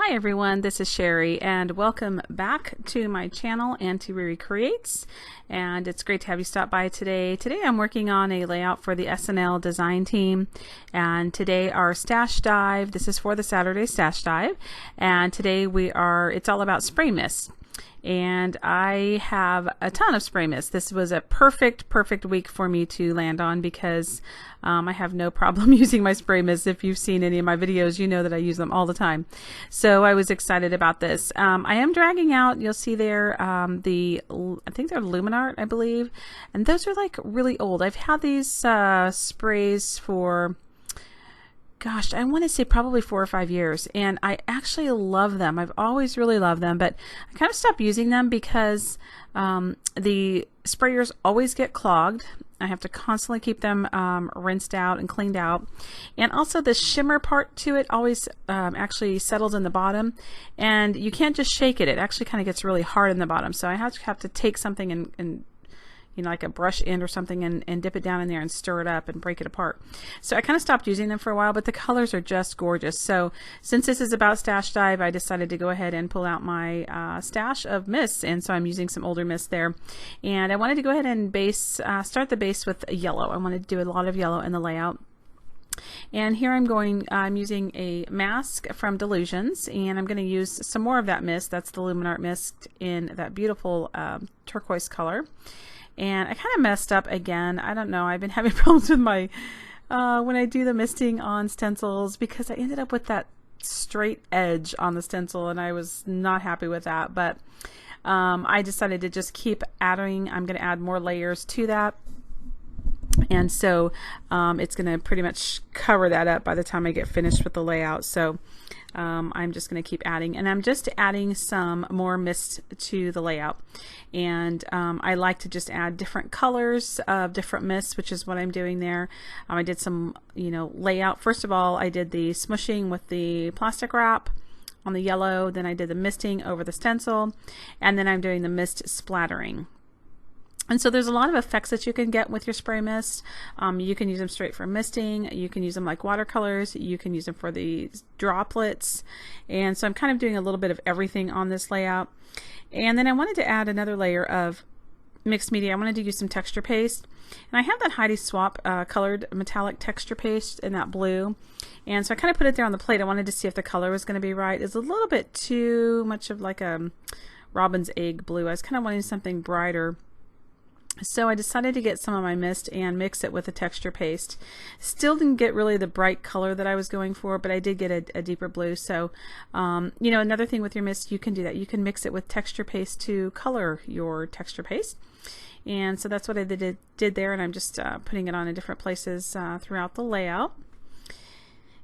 Hi everyone, this is Sherry and welcome back to my channel Auntie Riri Creates, and it's great to have you stop by today. Today I'm working on a layout for the SNL design team, and today our stash dive, this is for the Saturday stash dive, and today it's all about spray mist. And I have a ton of spray mist. This was a perfect week for me to land on because I have no problem using my spray mist. If you've seen any of my videos, you know that I use them all the time. So I was excited about this. I am dragging out, you'll see there, I think they're Luminart, I believe. And those are like really old. I've had these sprays for, gosh, I want to say probably 4 or 5 years, and I actually love them. I've always really loved them, but I kind of stopped using them because the sprayers always get clogged. I have to constantly keep them rinsed out and cleaned out, and also the shimmer part to it always actually settles in the bottom, and you can't just shake it. It actually kind of gets really hard in the bottom, so I have to take something and you know, like a brush end or something, and dip it down in there and stir it up and break it apart. So I kind of stopped using them for a while, but the colors are just gorgeous. So since this is about stash dive, I decided to go ahead and pull out my stash of mists, and so I'm using some older mists there. And I wanted to go ahead and start the base with yellow. I wanted to do a lot of yellow in the layout. And here I'm using a mask from Delusions, and I'm going to use some more of that mist. That's the Luminart mist in that beautiful turquoise color. And I kind of messed up again. I don't know. I've been having problems with my, when I do the misting on stencils, because I ended up with that straight edge on the stencil, and I was not happy with that. But I decided to just keep adding. I'm going to add more layers to that. And so it's going to pretty much cover that up by the time I get finished with the layout. So I'm just going to keep adding, and I'm just adding some more mist to the layout. And I like to just add different colors of different mists, which is what I'm doing there. I did some, layout. First of all, I did the smushing with the plastic wrap on the yellow. Then I did the misting over the stencil, and then I'm doing the mist splattering. And so there's a lot of effects that you can get with your spray mist. You can use them straight for misting. You can use them like watercolors. You can use them for the droplets. And so I'm kind of doing a little bit of everything on this layout. And then I wanted to add another layer of mixed media. I wanted to use some texture paste. And I have that Heidi Swap colored metallic texture paste in that blue. And so I kind of put it there on the plate. I wanted to see if the color was going to be right. It's a little bit too much of like a robin's egg blue. I was kind of wanting something brighter. So I decided to get some of my mist and mix it with the texture paste. Still didn't get really the bright color that I was going for, but I did get a deeper blue. So, another thing with your mist, you can do that. You can mix it with texture paste to color your texture paste. And so that's what I did there, and I'm just putting it on in different places throughout the layout.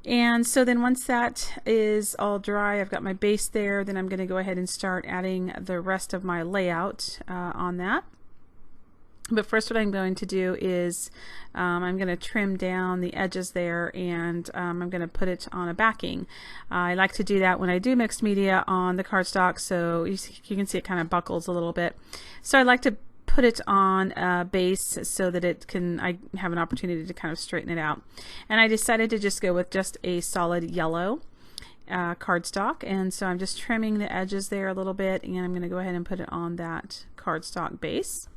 And so then once that is all dry, I've got my base there, then I'm going to go ahead and start adding the rest of my layout on that. But first what I'm going to do is I'm going to trim down the edges there, and I'm going to put it on a backing. I like to do that when I do mixed media on the cardstock, so you can see it kind of buckles a little bit. So I like to put it on a base so that I have an opportunity to kind of straighten it out. And I decided to just go with just a solid yellow cardstock, and so I'm just trimming the edges there a little bit, and I'm going to go ahead and put it on that cardstock base.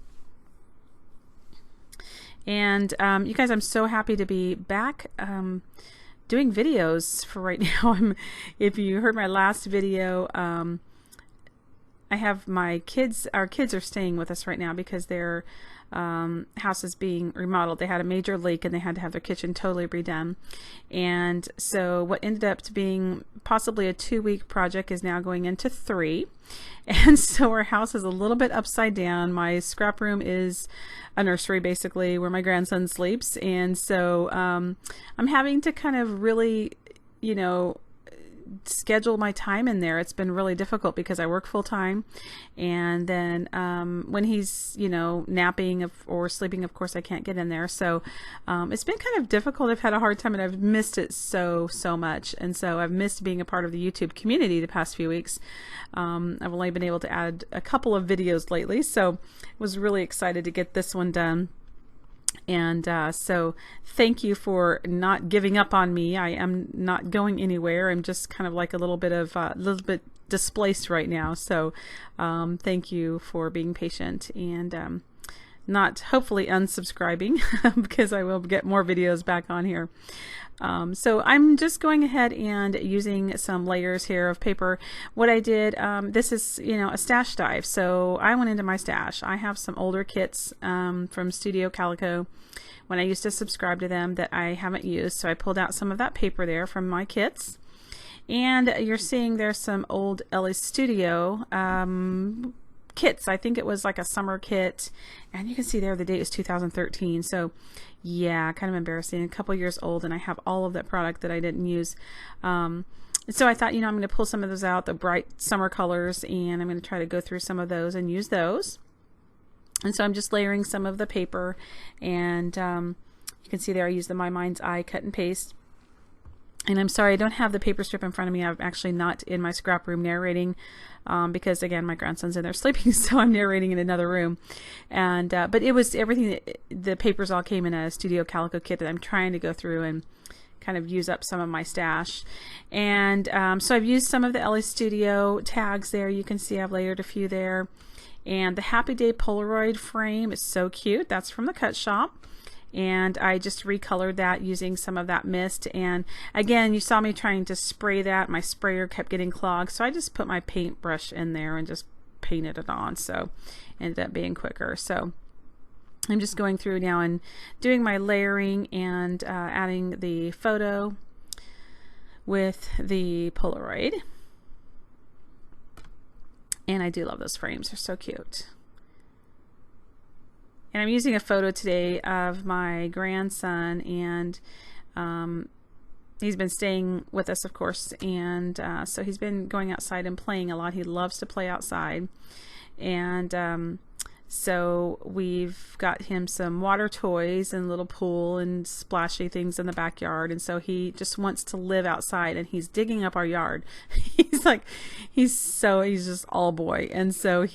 And you guys, I'm so happy to be back doing videos for right now. If you heard my last video, I have my kids, our kids are staying with us right now because their house is being remodeled. They had a major leak and they had to have their kitchen totally redone. And so what ended up to being possibly a 2-week project is now going into 3. And so our house is a little bit upside down. My scrap room is a nursery, basically, where my grandson sleeps. And so I'm having to kind of really, schedule my time in there. It's been really difficult because I work full time, and then when he's napping or sleeping, of course I can't get in there. So it's been kind of difficult. I've had a hard time, and I've missed it so much, and so I've missed being a part of the YouTube community the past few weeks. I've only been able to add a couple of videos lately, so I was really excited to get this one done. And so thank you for not giving up on me. I am not going anywhere. I'm just kind of like a little bit displaced right now. So thank you for being patient and not hopefully unsubscribing because I will get more videos back on here. So I'm just going ahead and using some layers here of paper. What I did, this is, a stash dive. So I went into my stash. I have some older kits from Studio Calico when I used to subscribe to them that I haven't used. So I pulled out some of that paper there from my kits. And you're seeing there's some old LA Studio kits. I think it was like a summer kit, and you can see there the date is 2013. So yeah, kind of embarrassing, a couple years old, and I have all of that product that I didn't use. So I thought, I'm going to pull some of those out, the bright summer colors, and I'm going to try to go through some of those and use those. And so I'm just layering some of the paper, and you can see there I use the My Mind's Eye cut and paste. And I'm sorry, I don't have the paper strip in front of me. I'm actually not in my scrap room narrating because, again, my grandson's in there sleeping, so I'm narrating in another room. And but it was everything, the papers all came in a Studio Calico kit that I'm trying to go through and kind of use up some of my stash. And so I've used some of the LA Studio tags there. You can see I've layered a few there. And the Happy Day Polaroid frame is so cute. That's from the Cut Shop. And I just recolored that using some of that mist. And again, you saw me trying to spray that. My sprayer kept getting clogged, so I just put my paintbrush in there and just painted it on. So it ended up being quicker. So I'm just going through now and doing my layering and adding the photo with the Polaroid. And I do love those frames. They're so cute. And I'm using a photo today of my grandson, and he's been staying with us, of course, and so he's been going outside and playing a lot. He loves to play outside, and so we've got him some water toys and a little pool and splashy things in the backyard, and so he just wants to live outside, and he's digging up our yard. he's just all boy, and so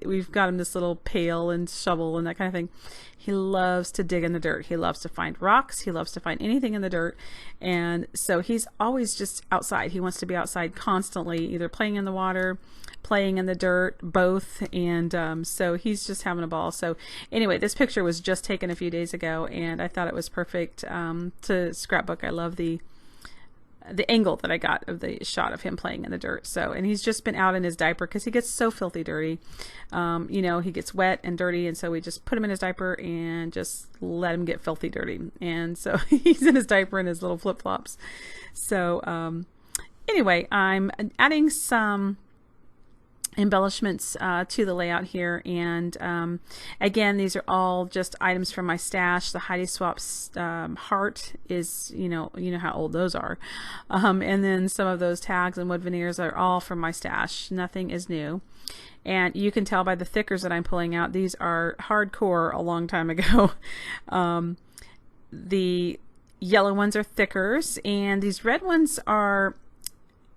we've got him this little pail and shovel and that kind of thing. He loves to dig in the dirt. He loves to find rocks. He loves to find anything in the dirt. And so he's always just outside. He wants to be outside constantly, either playing in the water, playing in the dirt, both. And so he's just having a ball. So anyway, this picture was just taken a few days ago, and I thought it was perfect to scrapbook. I love the angle that I got of the shot of him playing in the dirt. So, and he's just been out in his diaper because he gets so filthy dirty. He gets wet and dirty, and so we just put him in his diaper and just let him get filthy dirty. And so he's in his diaper in his little flip-flops. So anyway, I'm adding some embellishments to the layout here, and again, these are all just items from my stash. The Heidi Swapp's heart is, you know how old those are, and then some of those tags and wood veneers are all from my stash. Nothing is new, and you can tell by the thickers that I'm pulling out, these are hardcore a long time ago. The yellow ones are thickers, and these red ones are,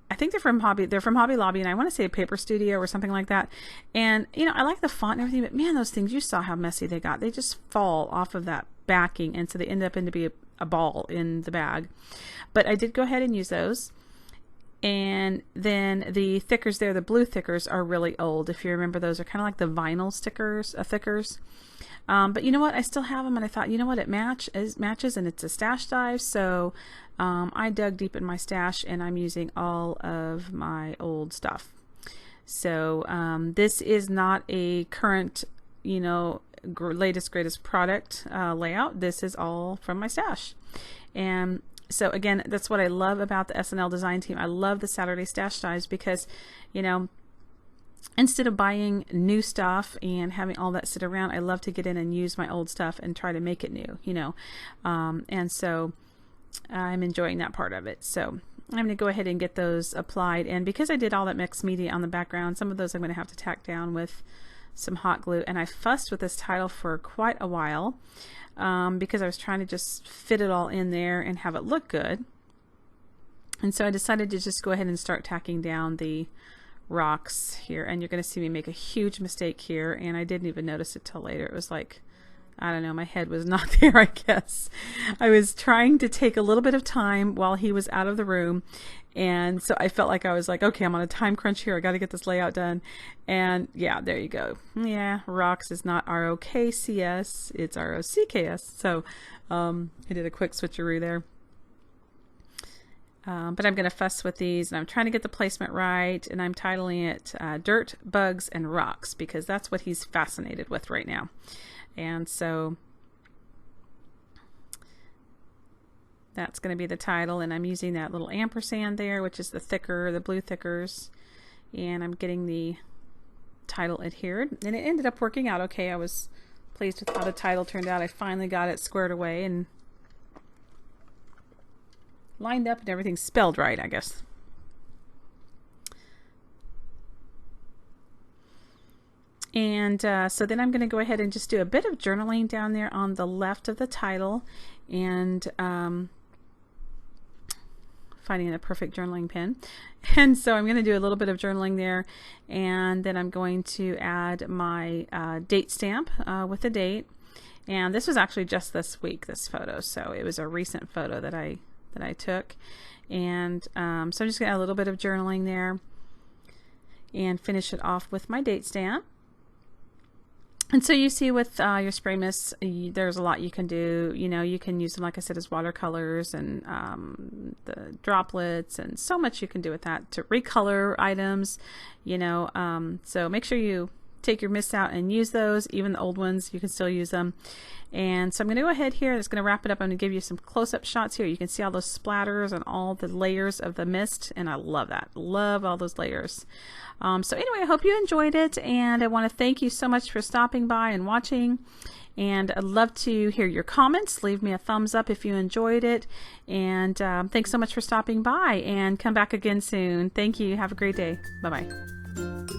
I think they're from Hobby Lobby, and I want to say a Paper Studio or something like that. And I like the font and everything, but man, those things, you saw how messy they got. They just fall off of that backing, and so they end up to be a ball in the bag. But I did go ahead and use those. And then the thickers there, the blue thickers, are really old. If you remember, those are kind of like the vinyl thickers. But you know what? I still have them, and I thought, you know what? It matches, and it's a stash dive. So I dug deep in my stash, and I'm using all of my old stuff. So this is not a current, latest, greatest product layout. This is all from my stash. And so again, that's what I love about the SNL design team. I love the Saturday stash dives because, instead of buying new stuff and having all that sit around, I love to get in and use my old stuff and try to make it new, and so I'm enjoying that part of it. So I'm going to go ahead and get those applied, and because I did all that mixed media on the background, some of those I'm going to have to tack down with some hot glue. And I fussed with this title for quite a while because I was trying to just fit it all in there and have it look good. And so I decided to just go ahead and start tacking down the rocks here, and you're going to see me make a huge mistake here, and I didn't even notice it till later. It was like I don't know, my head was not there, I guess. I was trying to take a little bit of time while he was out of the room. And so I felt like I was like, okay, I'm on a time crunch here. I got to get this layout done. And yeah, there you go. Yeah, rocks is not ROKCS, it's ROCKS. So I did a quick switcheroo there. But I'm going to fuss with these, and I'm trying to get the placement right, and I'm titling it Dirt, Bugs, and Rocks, because that's what he's fascinated with right now. And so that's going to be the title, and I'm using that little ampersand there, which is the blue thickers, and I'm getting the title adhered, and it ended up working out okay. I was pleased with how the title turned out. I finally got it squared away and lined up, and everything's spelled right, I guess. And so then I'm going to go ahead and just do a bit of journaling down there on the left of the title, and finding the perfect journaling pen. And so I'm going to do a little bit of journaling there, and then I'm going to add my date stamp with the date. And this was actually just this week, this photo, so it was a recent photo that I took. And so I'm just going to add a little bit of journaling there and finish it off with my date stamp. And so you see with your spray mists, there's a lot you can do. You know, you can use them, like I said, as watercolors and the droplets, and so much you can do with that to recolor items, you know. So make sure you take your mists out and use those. Even the old ones, you can still use them. And so I'm going to go ahead here. It's going to wrap it up. I'm going to give you some close-up shots here. You can see all those splatters and all the layers of the mist, and I love that. Love all those layers. So anyway, I hope you enjoyed it, and I want to thank you so much for stopping by and watching. And I'd love to hear your comments. Leave me a thumbs up if you enjoyed it. And thanks so much for stopping by, and come back again soon. Thank you. Have a great day. Bye-bye.